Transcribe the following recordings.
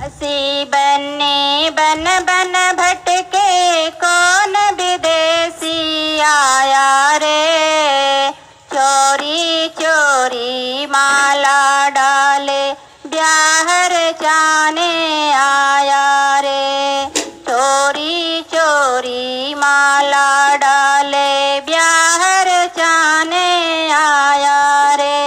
हसी बन्नी बन बन भटके कौन विदेशी आया रे। चोरी चोरी माला डाले ब्याहर जाने आया रे। चोरी चोरी माला डाले ब्याहर जाने आया रे।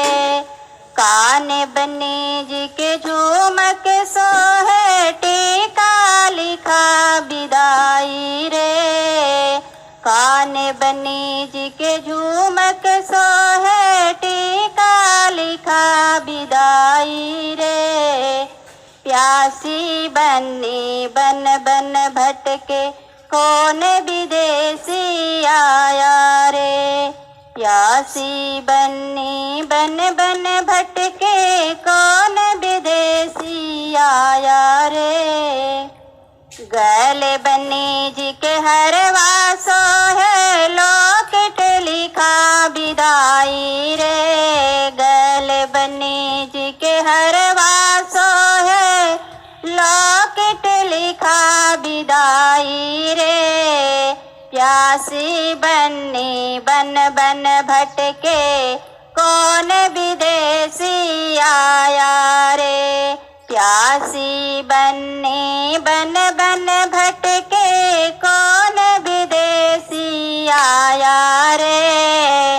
कान बन्नी जी के झूमक सोहे टीका लिखा विदाई रे। कान बन्नी जी के झूमक सोहे टीका लिखा विदाई रे। प्यासी बन्नी बन बन भटके कौन विदेशी आया रे। प्यासी बन्नी बन बन भटके कौन विदेशी आया रे। गले बन्नी जी के हरवा सोहे लॉकेट लिखा विदाई रे। गले बन्नी जी के हरवा सोहे लॉकेट लिखा विदाई रे। प्यासी बन्नी बन बन भटके कौन विदेशी आया रे। प्यासी बन्नी बन बन भटके कौन विदेशी आया रे।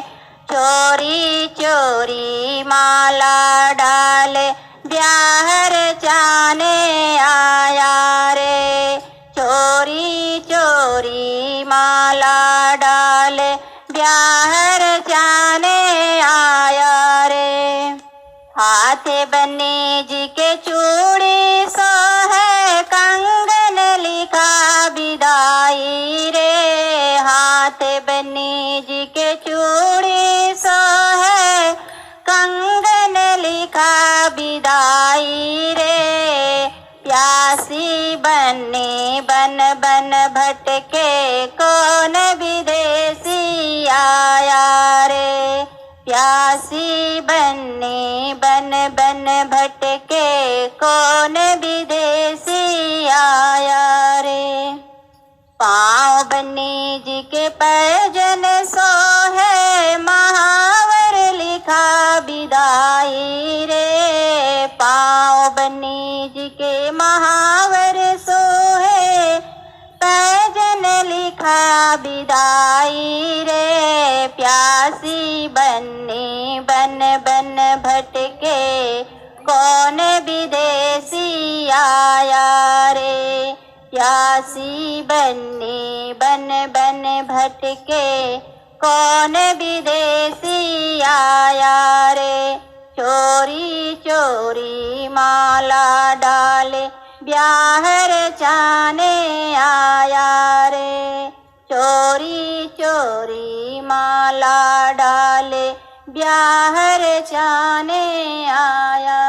चोरी चोरी माला डाले ब्याहर जाने आया रे। चोरी चोरी माला डाले ब्याहर जाने आया रे। हाथ बन्नी जी के चूड़ी सोहे कंगन लिखा विदाई रे। हाथ बन्नी जी के चूड़ी सोहे कंगन लिखा विदाई रे। प्यासी बन्नी बन बन भटके कौन विदेशी आया रे। प्यासी बन्नी बन बन भटके कौन विदेशी आया रे। पाँव बन्नी जी के पैजन सोहे महावर लिखा विदाई रे। पाँव बन्नी जी के महावर सोहे पैजन लिखा विदाई रे। प्यासी बन्नी बन बन भटके कौन विदेशी आया रे। प्यासी बन्नी बन बन भटके कौन विदेशी आया रे। चोरी चोरी माला डाले ब्याहर जाने आया रे। चोरी चोरी माला डाले ब्याहर जाने आया।